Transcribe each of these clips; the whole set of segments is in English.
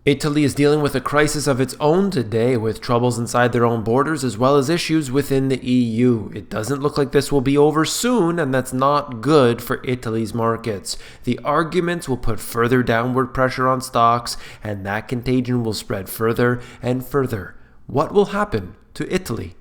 Italy is dealing with a crisis of its own today, with troubles inside their own borders as well as issues within the EU. It doesn't look like this will be over soon, and that's not good for Italy's markets. The arguments will put further downward pressure on stocks, and that contagion will spread further and further. What will happen to Italy?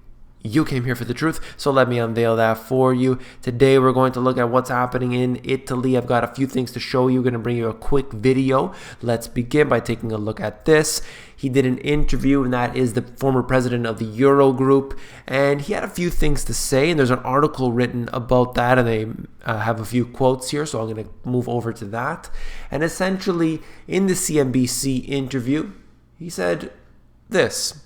You came here for the truth, so let me unveil that for you. Today we're going to look at what's happening in Italy. I've got a few things to show you. I'm going to bring you a quick video. Let's begin by taking a look at this. He did an interview, and that is the former president of the Eurogroup, and he had a few things to say, and there's an article written about that, and I have a few quotes here, so I'm going to move over to that. And essentially, in the CNBC interview, he said this: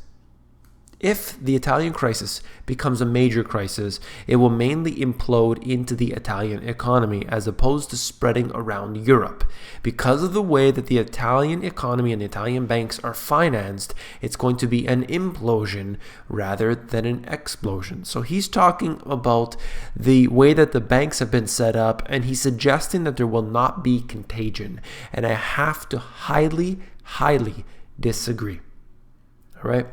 if the Italian crisis becomes a major crisis, it will mainly implode into the Italian economy as opposed to spreading around Europe. Because of the way that the Italian economy and the Italian banks are financed, it's going to be an implosion rather than an explosion. So he's talking about the way that the banks have been set up, and he's suggesting that there will not be contagion. And I have to highly disagree. All right?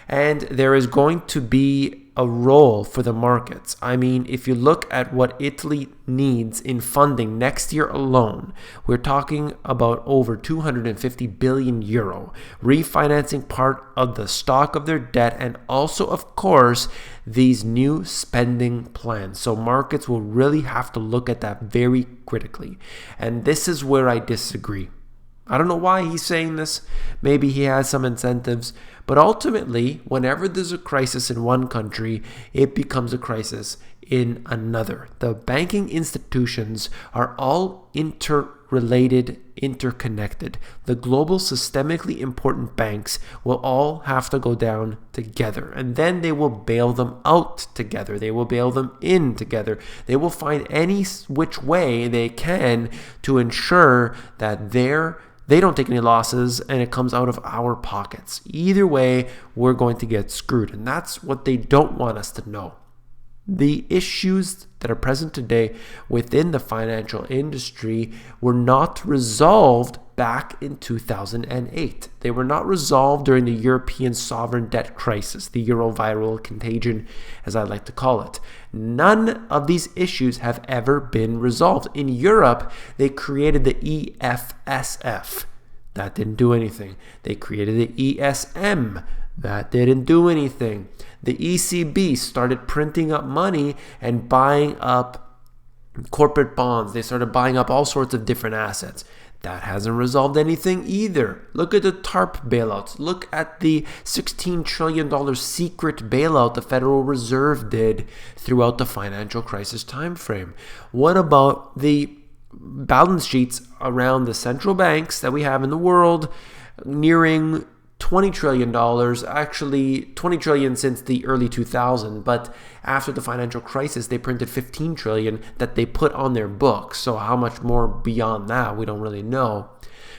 And there is going to be a role for the markets. I mean, if you look at what Italy needs in funding next year alone, we're talking about over 250 billion euro, refinancing part of the stock of their debt, and also, of course, these new spending plans. So markets will really have to look at that very critically. And this is where I disagree. I don't know why he's saying this. Maybe he has some incentives. But ultimately, whenever there's a crisis in one country, it becomes a crisis in another. The banking institutions are all interrelated, interconnected. The global systemically important banks will all have to go down together. And then they will bail them out together. They will bail them in together. They will find any which way they can to ensure that they don't take any losses, and it comes out of our pockets. Either way, we're going to get screwed, and that's what they don't want us to know. The issues that are present today within the financial industry were not resolved back in 2008. They were not resolved during the European sovereign debt crisis, the Euro-viral contagion, as I like to call it. None of these issues have ever been resolved. In Europe, they created the EFSF. That didn't do anything. They created the ESM. That didn't do anything. The ECB started printing up money and buying up corporate bonds. They started buying up all sorts of different assets. That hasn't resolved anything either. Look at the TARP bailouts. Look at the $16 trillion secret bailout the Federal Reserve did throughout the financial crisis timeframe. What about the balance sheets around the central banks that we have in the world, nearing $20 trillion, actually $20 trillion since the early 2000s, but after the financial crisis, they printed $15 trillion that they put on their books. So how much more beyond that, we don't really know.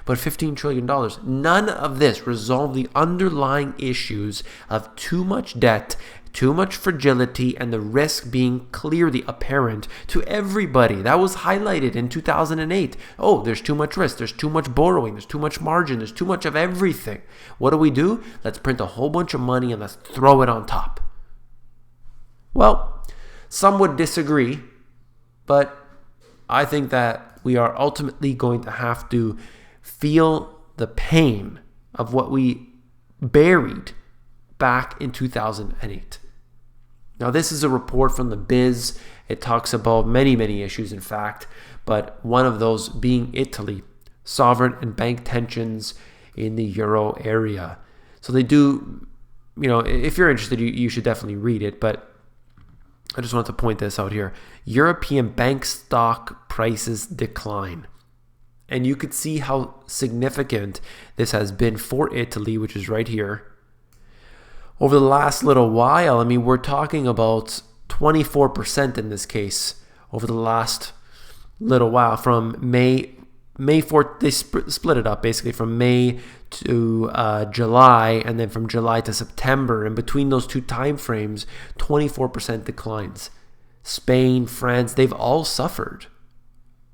But $15 trillion, none of this resolved the underlying issues of too much debt, too much fragility, and the risk being clearly apparent to everybody. That was highlighted in 2008. Oh, there's too much risk. There's too much borrowing. There's too much margin. There's too much of everything. What do? Let's print a whole bunch of money and let's throw it on top. Well, some would disagree, but I think that we are ultimately going to have to feel the pain of what we buried back in 2008. Now, this is a report from the Biz. It talks about many issues, in fact, but one of those being Italy, sovereign and bank tensions in the euro area. So they do, if you're interested, you should definitely read it, but I just want to point this out here. European bank stock prices decline. And you could see how significant this has been for Italy, which is right here. Over the last little while, we're talking about 24% in this case over the last little while, from May 4th, they split it up basically from May to July, and then from July to September. And between those two time frames, 24% declines. Spain, France, they've all suffered.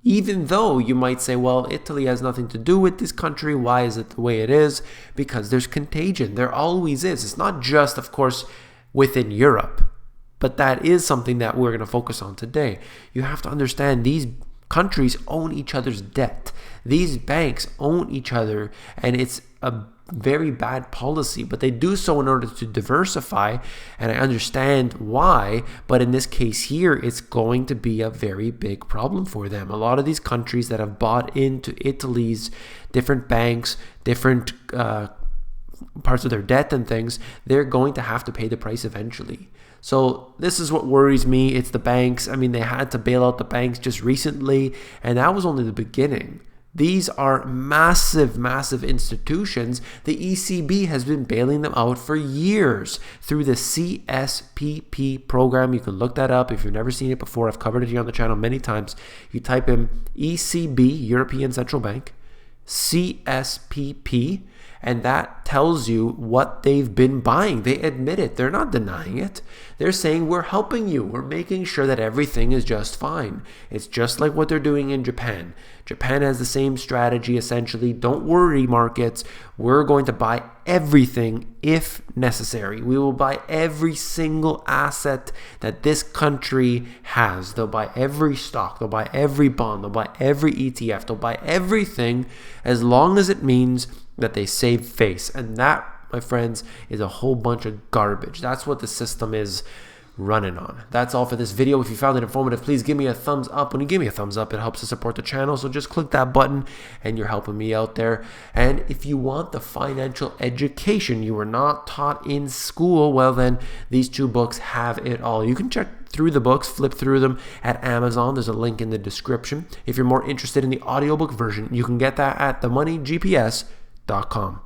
Even though you might say, well, Italy has nothing to do with this country. Why is it the way it is? Because there's contagion. There always is. It's not just, of course, within Europe. But that is something that we're going to focus on today. You have to understand these countries own each other's debt. These banks own each other, and it's a very bad policy, but they do so in order to diversify, and I understand why, but in this case here, it's going to be a very big problem for them. A lot of these countries that have bought into Italy's different banks, different parts of their debt and things, they're going to have to pay the price eventually. So this is what worries me. It's the banks. I mean, they had to bail out the banks just recently, and that was only the beginning. These are massive, massive institutions. The ECB has been bailing them out for years through the CSPP program. You can look that up if you've never seen it before. I've covered it here on the channel many times. You type in ECB, European Central Bank, CSPP, and that tells you what they've been buying. They admit it. They're not denying it. They're saying, we're helping you. We're making sure that everything is just fine. It's just like what they're doing in Japan. Japan has the same strategy, essentially. Don't worry, markets. We're going to buy everything if necessary. We will buy every single asset that this country has. They'll buy every stock. They'll buy every bond. They'll buy every ETF. They'll buy everything as long as it means that they save face. And that, my friends, is a whole bunch of garbage. That's what the system is running on. That's all for this video. If you found it informative, please give me a thumbs up. When you give me a thumbs up, it helps to support the channel. So just click that button and you're helping me out there. And if you want the financial education you were not taught in school, well then these two books have it all. You can check through the books, flip through them at Amazon. There's a link in the description. If you're more interested in the audiobook version, you can get that at themoneygps.com.